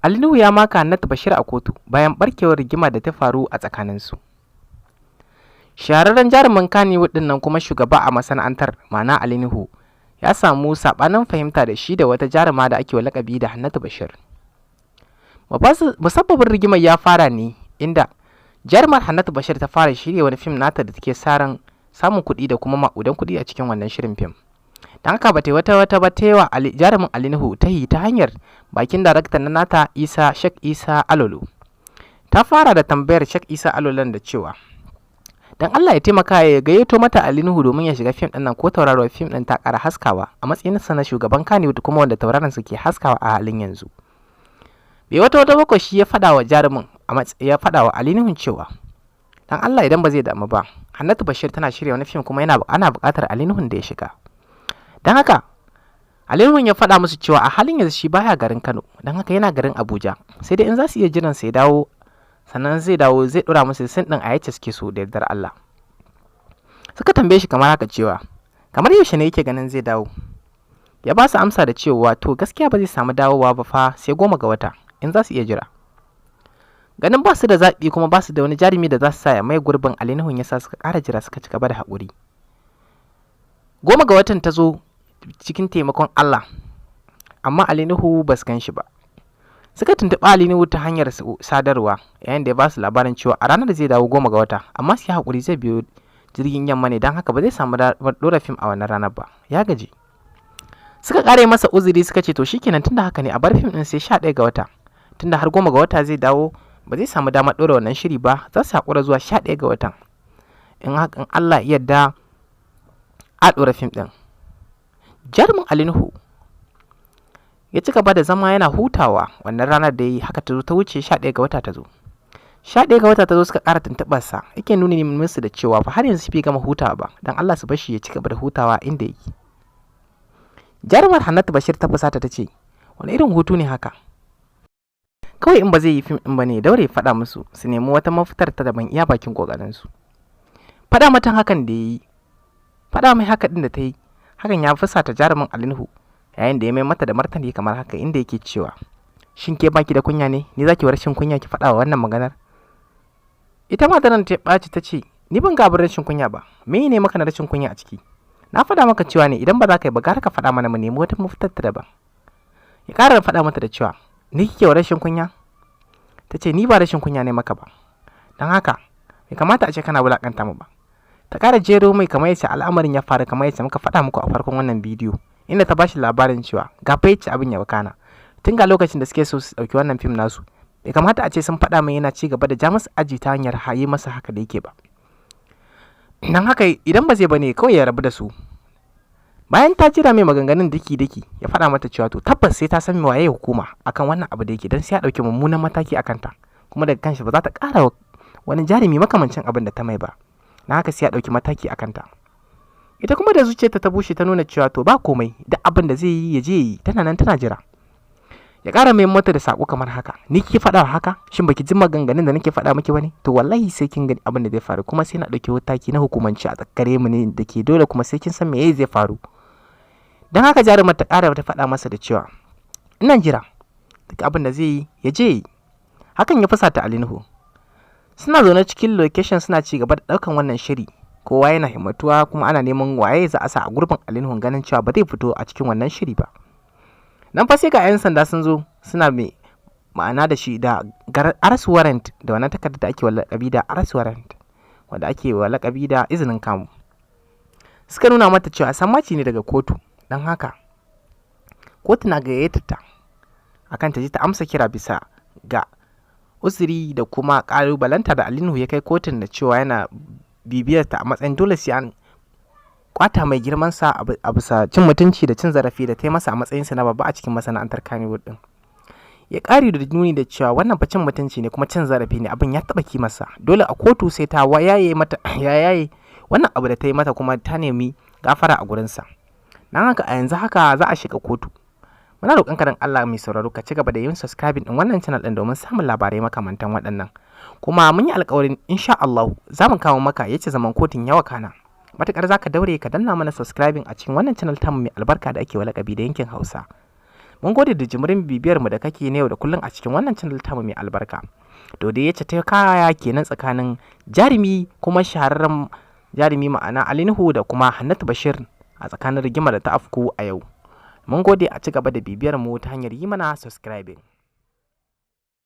Ali Nuhu ya maka Hannatu Bashir a kotu bayan barkewar rigima da ta faru a tsakaninsu. Shahararren jarumin Kannywood din nan kuma shugaba a masana'antar ma'ana Ali Nuhu ya samu sabanin fahimta da shi da wata jaruma da ake wa lakabi da Hannatu Bashir. Musabbabin rigimar ya fara ne inda jarumar Hannatu Bashir ta fara shirya wani fim nata da take saran samun kuɗi da kuma maƙudan kuɗi a cikin wannan shirin fim. Dan haka bata wata ba ta yawa jarumin Ali Nuhu ta yi ta hanyar bakin daraktan na nata Sheikh Isa Alolo. Ta fara da tambayar Sheikh Isa Alolon da cewa dan Allah ya taimaka ya gayyato mata Ali Nuhu domin ya shiga fim din nan ko tauraron fim din ta ƙara haskawa a matsayin sa na shugaban Kannywood kuma wanda tauraron su ke haskawa a halin yanzu. Bai wata bakwai shi ya faɗa wa jarumin ya faɗa wa Ali Nuhu cewa dan Allah idan ba zai damu ba Hannatu Bashir tana shirya wani fim kuma ana buƙatar Ali Nuhu da ya shiga. Dan haka Ali Nuhu ya faɗa musu cewa a halin yanzu shi baya garin Kano dan haka yana garin Abuja sai dai in za su iya jiran sai dawo sannan zai dora musu sin din a yace suke so da yardar Allah. Suka tambaye shi kamar haka cewa kamar yaushe ne yake ganin zai dawo. Ya ba su amsa da cewa to gaskiya ba zai samu dawowa ba fa sai 10 ga wata in za su iya jira. Ganin ba su da zaɓi kuma ba su da wani jarumi da za su sa ya mai gurbin Ali Nuhu ya sa suka ƙara jira suka ci gaba da haƙuri. 10 ga watan ta zo cikin taimakon Allah amma Ali Nuhu ba su gan shi ba. Suka tuntuɓi Ali Nuhu ta hanyar sadarwa yayin da ya ba su labarin cewa a ranar da zai dawo 10 ga wata amma su yi haƙuri zai biyo jirgin yamma ne don haka ba zai samu ɗora fim a wannan ranar ba ya gaji. Suka ƙare masa uzuri suka ce to shikenan tunda haka ne a bar fim ɗin sai 11 ga wata tunda har 10 ga wata zai dawo ba zai samu damar ɗora wannan shiri ba za su haƙura zuwa 11 ga watan in hakan Allah ya yarda a ɗora fim ɗin. Jarumin Ali Nuhu ya ci gaba da zama yana hutawa wannan ranar da yi haka ta zo ta wuce 11 ga wata ta zo. 11 ga wata ta zo suka ƙara tuntuɓar sa yake nuni musu da cewa fa har yanzu bai gama hutawa ba dan Allah su bar shi ya ci gaba da hutawa inda yake. Jarumar Hannatu Bashir ta fusata ta ce wani irin hutu ne haka? Kawai in ba zai yi fim din ba ne daure faɗa musu su nemi wata mafitar ta daban iya bakin kokarin su. Faɗa mata hakan da yayi faɗa mai haka din da ta yi hakan ya fusata jarumin Ali Nuhu yayin da ya mai mata da martani kamar haka inda yake cewa shin ke baki da kunya ne ni zaki wa rashin kunya ki faɗa wa wannan maganar. Ita ma nan ta ɓaci ta ce ni ban ga abin rashin kunya ba me ne maka na rashin kunya a ciki na faɗa maka cewa ne idan ba za ka yi ba gara ka faɗa mana mu nemi wata mafitar ta daban. Ya ƙara faɗa mata da cewa ni kike wa rashin kunya. Ta ce ni ba rashin kunya ne maka ba don haka bai kamata a ce kana wulaƙanta mu ba. Ta ƙara jero mai kamar yace al'amarin ya faru kamar yace muka faɗa muku a farkon wannan bidiyo inda ta bashi labarin cewa ga fa yace abin ya wakana tun ga lokacin da suke so su dauki wannan fim nasu bai kamata a ce sun faɗa mai yana ci gaba da ja masa aji ta hanyar haye masa haka da yake ba. Dan haka idan ba zai bane kawai ya rabu da su. Bayan ta jira mai maganganun daki ya faɗa mata cewa to tabbas sai ta san waye hukuma akan wannan abu da yake dan sai ya dauki mummunan mataki akan ta kuma daga kanshi ba za ta ƙara wani jarumi makamancin abin da ta mai ba. Na haka sai ya dauki mataki akan ta. Ita kuma da zuciyarta ta bushe ta nuna cewa to ba komai duk abin da zai yi ya je yi tana nan tana jira. Ya ƙara mai mata da sako kamar haka ni kike faɗa haka shin baki ji maganganun da nake faɗa miki bane to wallahi sai kin gani abin da zai faru kuma sai na dauki mataki na hukumanci a tsakare mu ne da ke dole kuma sai kin san me zai faru. Dan haka jarumar ta ƙara ta faɗa masa da cewa ina jira duk abin da zai yi ya je yi. Hakan ya fusata Ali Nuhu. Suna zaune cikin location suna ci gaba da ɗaukan wannan shiri kowa yana himmatuwa kuma ana neman waye za a sa a gurbin Ali Nuhu ganin cewa ba zai fito a cikin wannan shiri ba. Nan fa sai ga 'yan sanda sun zo suna mai ma'ana da shi da arrest warrant da wannan takardar da ake wa lakabi da arrest warrant wanda ake wa lakabi da izinin kamu. Suka nuna mata cewa sammaci ne daga kotu don haka kotu na gayyata ta akan ta ji ta amsa kira bisa ga uzuri da kuma kalubalanta da Ali Nuhu ya kai kotun da cewa yana bibiyar ta a matsayin dole sai an kwata mai girman sa a bisa cin mutunci da cin zarafi da ta yi masa a matsayin sa na babba a cikin masana'antar Kannywood din. Ya ƙari da nuni da cewa wannan fa cin mutunci ne kuma cin zarafi ne abin ya taba kimarsa dole a kotu sai ta yaye mata yaye wannan abu da ta yi mata kuma ta nemi gafara a gurin sa. Dan haka a yanzu haka za a shiga kotu. Muna roƙon ka dan Allah mai sauraro ka ci gaba da yin subscribing din wannan channel din domin samun labarai makamantan waɗannan. Kuma mun yi alƙawarin insha Allah za mu kawo maka yace zaman kotun yawa kana. Matakar zaka daure ka danna mana subscribing a cikin wannan channel tamu mai albarka da ake wa lakabi da yankin Hausa. Mun gode da jimirin bibiyar mu da kake ne yau da kullum a cikin wannan channel tamu mai albarka. To dai yace ta kaya kenan tsakanin jarumi kuma shahararren jarumi ma'ana Ali Nuhu da kuma Hannatu Bashir a tsakanin rigimar da ta afku a yau. Mun gode, a ci gaba da bibiyar mu ta hanyar yi mana subscribing.